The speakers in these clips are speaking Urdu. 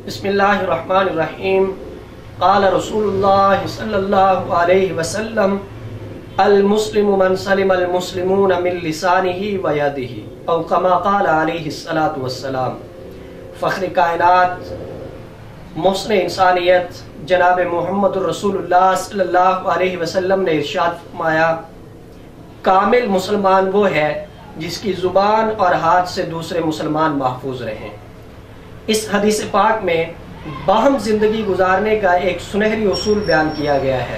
بسم اللہ الرحمن الرحیم قال رسول اللہ صلی اللہ علیہ وسلم المسلم من سلم المسلمون من لسانہ و یدہ او کما قال علیہ الصلاۃ والسلام۔ فخر کائنات محسن انسانیت جناب محمد الرسول اللہ صلی اللہ علیہ وسلم نے ارشاد فرمایا، کامل مسلمان وہ ہے جس کی زبان اور ہاتھ سے دوسرے مسلمان محفوظ رہیں۔ اس حدیث پاک میں باہم زندگی گزارنے کا ایک سنہری اصول بیان کیا گیا ہے۔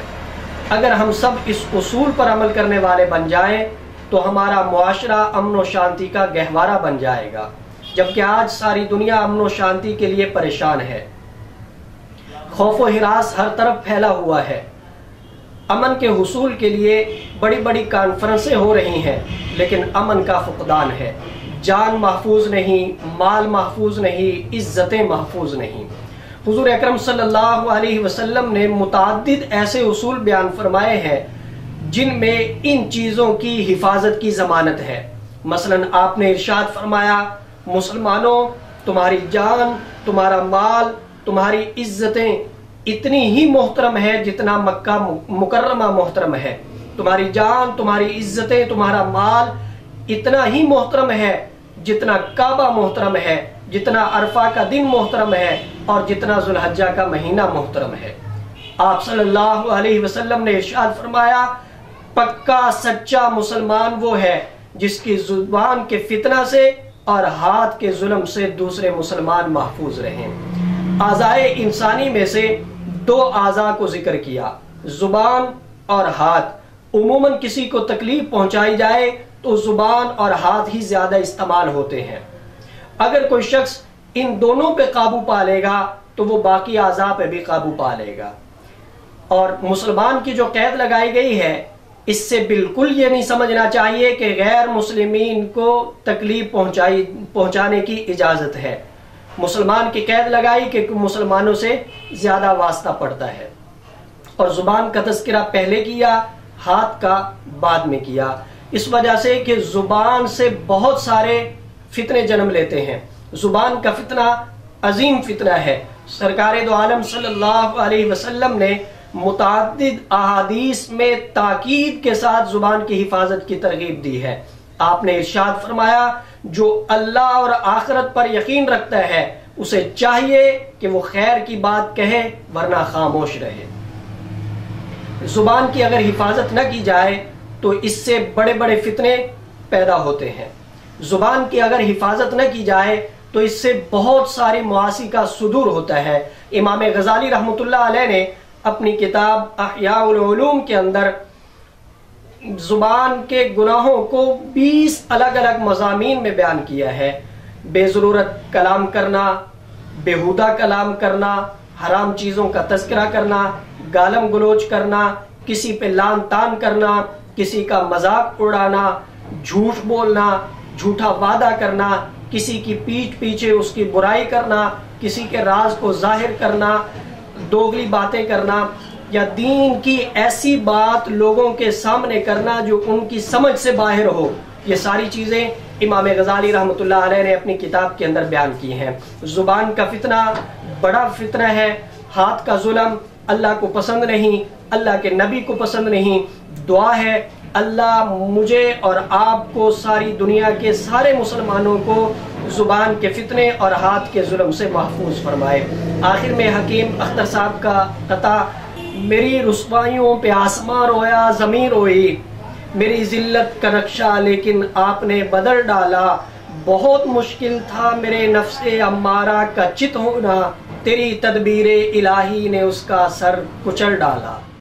اگر ہم سب اس اصول پر عمل کرنے والے بن جائیں تو ہمارا معاشرہ امن و شانتی کا گہوارہ بن جائے گا، جبکہ آج ساری دنیا امن و شانتی کے لیے پریشان ہے۔ خوف و ہراس ہر طرف پھیلا ہوا ہے۔ امن کے حصول کے لیے بڑی بڑی کانفرنسیں ہو رہی ہیں، لیکن امن کا فقدان ہے۔ جان محفوظ نہیں، مال محفوظ نہیں، عزتیں محفوظ نہیں۔ حضور اکرم صلی اللہ علیہ وسلم نے متعدد ایسے اصول بیان فرمائے ہیں جن میں ان چیزوں کی حفاظت کی ضمانت ہے۔ مثلا آپ نے ارشاد فرمایا، مسلمانوں تمہاری جان، تمہارا مال، تمہاری عزتیں اتنی ہی محترم ہے جتنا مکہ مکرمہ محترم ہے۔ تمہاری جان، تمہاری عزتیں، تمہارا مال اتنا ہی محترم ہے جتنا کعبہ محترم ہے، جتنا عرفہ کا دن محترم ہے، اور جتنا ذوالحجہ کا مہینہ محترم ہے۔ آپ صلی اللہ علیہ وسلم نے ارشاد فرمایا، پکا سچا مسلمان وہ ہے جس کی زبان کے فتنہ سے اور ہاتھ کے ظلم سے دوسرے مسلمان محفوظ رہیں۔ اعضائے انسانی میں سے دو اعضاء کو ذکر کیا، زبان اور ہاتھ۔ عموماً کسی کو تکلیف پہنچائی جائے تو زبان اور ہاتھ ہی زیادہ استعمال ہوتے ہیں۔ اگر کوئی شخص ان دونوں پہ قابو پا لے گا تو وہ باقی اعضاء پہ بھی قابو پا لے گا۔ اور مسلمان کی جو قید لگائی گئی ہے، اس سے بالکل یہ نہیں سمجھنا چاہیے کہ غیر مسلمین کو تکلیف پہنچانے کی اجازت ہے۔ مسلمان کی قید لگائی کہ مسلمانوں سے زیادہ واسطہ پڑتا ہے، اور زبان کا تذکرہ پہلے کیا، ہاتھ کا بعد میں کیا، اس وجہ سے کہ زبان سے بہت سارے فتنے جنم لیتے ہیں۔ زبان کا فتنہ عظیم فتنہ ہے۔ سرکار دو عالم صلی اللہ علیہ وسلم نے متعدد احادیث میں تاکید کے ساتھ زبان کی حفاظت کی ترغیب دی ہے۔ آپ نے ارشاد فرمایا، جو اللہ اور آخرت پر یقین رکھتا ہے اسے چاہیے کہ وہ خیر کی بات کہے ورنہ خاموش رہے۔ زبان کی اگر حفاظت نہ کی جائے تو اس سے بڑے بڑے فتنے پیدا ہوتے ہیں۔ زبان کی اگر حفاظت نہ کی جائے تو اس سے بہت ساری معاصی کا صدور ہوتا ہے۔ امام غزالی رحمۃ اللہ علیہ نے اپنی کتاب احیاء العلوم کے اندر زبان کے گناہوں کو 20 الگ الگ مضامین میں بیان کیا ہے۔ بے ضرورت کلام کرنا، بیہودہ کلام کرنا، حرام چیزوں کا تذکرہ کرنا، گالم گلوچ کرنا، کسی پہ لان تان کرنا، کسی کا مذاق اڑانا، جھوٹ بولنا، جھوٹا وعدہ کرنا، کسی کی پیٹھ پیچھے اس کی برائی کرنا، کسی کے راز کو ظاہر کرنا، دوغلی باتیں کرنا، یا دین کی ایسی بات لوگوں کے سامنے کرنا جو ان کی سمجھ سے باہر ہو، یہ ساری چیزیں امام غزالی رحمۃ اللہ علیہ نے اپنی کتاب کے اندر بیان کی ہیں۔ زبان کا فتنہ بڑا فتنہ ہے۔ ہاتھ کا ظلم اللہ کو پسند نہیں، اللہ کے نبی کو پسند نہیں۔ دعا ہے اللہ مجھے اور آپ کو، ساری دنیا کے سارے مسلمانوں کو زبان کے فتنے اور ہاتھ کے ظلم سے محفوظ فرمائے۔ آخر میں حکیم اختر صاحب کا قطع، میری رسوائیوں پہ آسمان رویا زمین روئی، میری ذلت کا نقشہ لیکن آپ نے بدل ڈالا، بہت مشکل تھا میرے نفس امارہ کا چت ہونا، تیری تدبیر الہی نے اس کا سر کچل ڈالا۔